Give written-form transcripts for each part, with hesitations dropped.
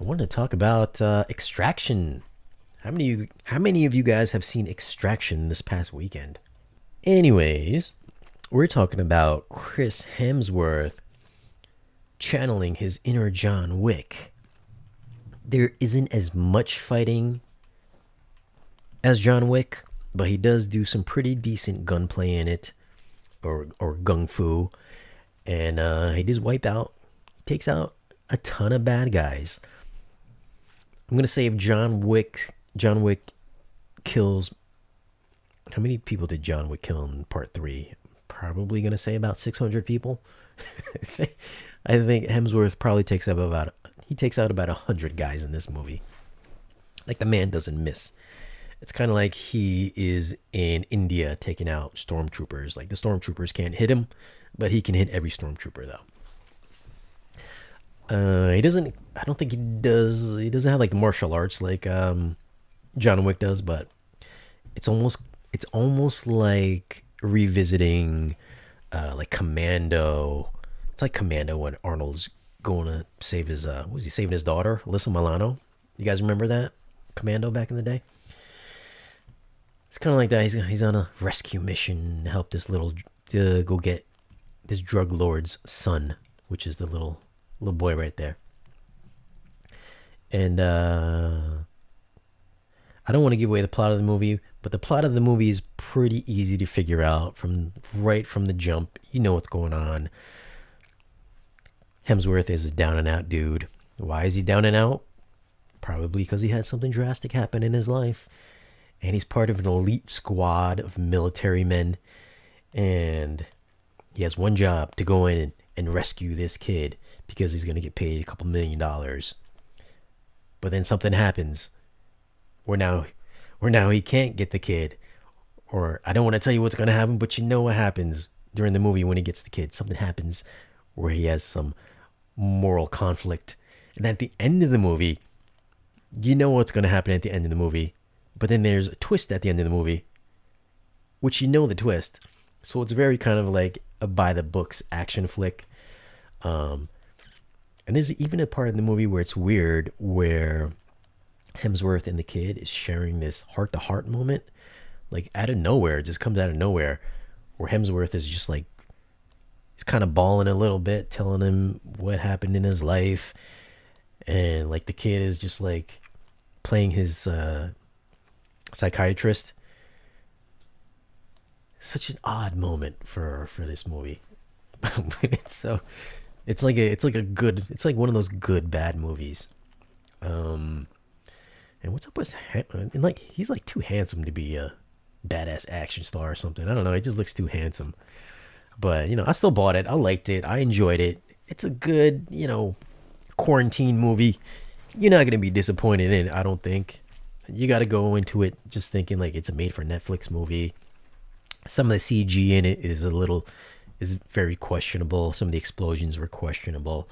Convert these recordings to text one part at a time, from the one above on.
I wanted to talk about Extraction. How many of you guys have seen Extraction this past weekend? Anyways, we're talking about Chris Hemsworth channeling his inner John Wick. There isn't as much fighting as John Wick, but he does do some pretty decent gunplay in it, or gung fu, and he does wipe out, takes out a ton of bad guys. I'm gonna say if John Wick kills. How many people did John Wick kill in part three? Probably gonna say about 600 people. I think Hemsworth probably takes out about 100 guys in this movie. Like the man doesn't miss. It's kind of like he is in India taking out stormtroopers. Like the stormtroopers can't hit him, but he can hit every stormtrooper though. He doesn't. I don't think he does. He doesn't have like the martial arts like John Wick does, but it's almost it's almost like revisiting like Commando. It's like Commando when Arnold's going to save his was he saving his daughter, Alyssa Milano? You guys remember that Commando back in the day? It's kind of like that. He's on a rescue mission to help this little to go get this drug lord's son, which is the little boy right there. And I don't want to give away the plot of the movie, but the plot of the movie is pretty easy to figure out from right from the jump. You know what's going on. Hemsworth is a down and out dude. Why is he down and out? Probably because he had something drastic happen in his life. And he's part of an elite squad of military men. And he has one job to go in and rescue this kid because he's going to get paid a couple $1 million. But then something happens where now he can't get the kid. Or I don't want to tell you what's going to happen, but you know what happens during the movie when he gets the kid. Something happens where he has some moral conflict. And at the end of the movie, you know what's going to happen at the end of the movie. But then there's a twist at the end of the movie, which you know the twist. So it's very kind of like a by the books action flick. And there's even a part of the movie where it's weird, where Hemsworth and the kid is sharing this heart to heart moment, like out of nowhere. It just comes out of nowhere, where Hemsworth is just like, he's kind of bawling a little bit, telling him what happened in his life, and like the kid is just like playing his psychiatrist. Such an odd moment for this movie. It's like one of those good bad movies. Um, and what's up with and like he's like too handsome to be a badass action star or something. I don't know. He just looks too handsome. But I still bought it. I liked it. I enjoyed it. It's a good quarantine movie. You're not gonna be disappointed in it, I don't think. You got to go into it just thinking like it's a made for Netflix movie. Some of the CG in it is very questionable. Some of the explosions were questionable.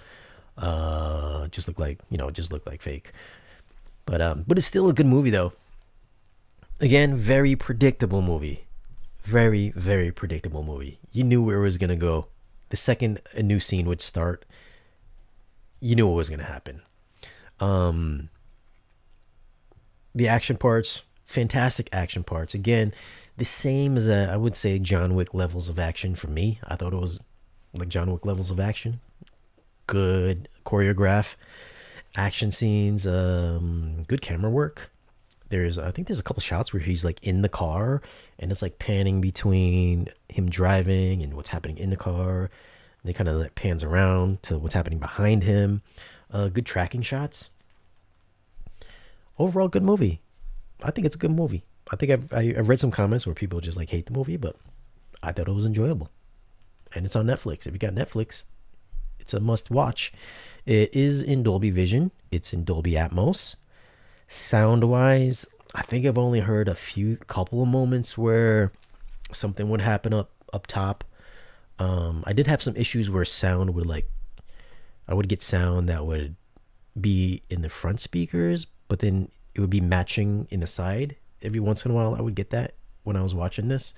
Just look like fake. But it's still a good movie though. Again, very predictable movie. Very, very predictable movie. You knew where it was gonna go. The second a new scene would start, you knew what was gonna happen. Um, the action parts, fantastic action parts. Again, the same as I would say John Wick levels of action for me. I thought it was like John Wick levels of action. Good choreograph, action scenes, good camera work. I think there's a couple shots where he's like in the car and it's like panning between him driving and what's happening in the car. And it kind of like pans around to what's happening behind him. Good tracking shots. Overall, good movie. I think it's a good movie. I think I've read some comments where people just like hate the movie, but I thought it was enjoyable. And it's on Netflix. If you got Netflix, it's a must watch. It is in Dolby Vision. It's in Dolby Atmos. Sound wise, I think I've only heard couple of moments where something would happen up top. I did have some issues where sound would I would get sound that would be in the front speakers, but then it would be matching in the side. Every once in a while I would get that when I was watching this.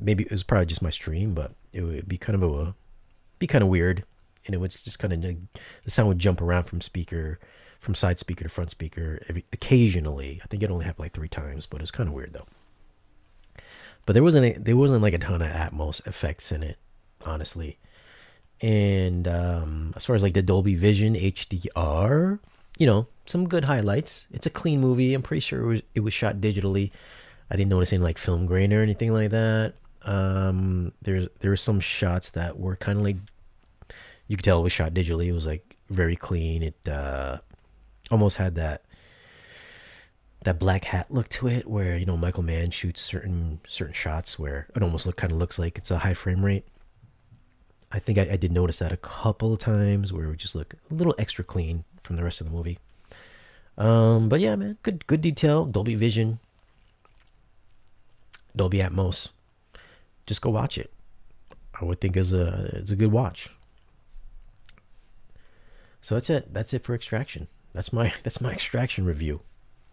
Maybe it was probably just my stream, but it would be kind of weird, and it would just kind of, the sound would jump around from from side speaker to front speaker occasionally. I think it only happened like 3 times, but it was kind of weird though. But there wasn't like a ton of Atmos effects in it, honestly. And as far as like the Dolby Vision HDR, some good highlights. It's a clean movie. I'm pretty sure it was shot digitally. I didn't notice any like film grain or anything like that. There were some shots that were kind of like, you could tell it was shot digitally. It was like very clean. It almost had that black hat look to it, where Michael Mann shoots certain shots where it almost kind of looks like it's a high frame rate. I think I did notice that a couple of times where it would just look a little extra clean from the rest of the movie. But yeah, man, good detail. Dolby Vision, Dolby Atmos. Just go watch it. I would think it's a good watch. So that's it for Extraction. That's my Extraction review.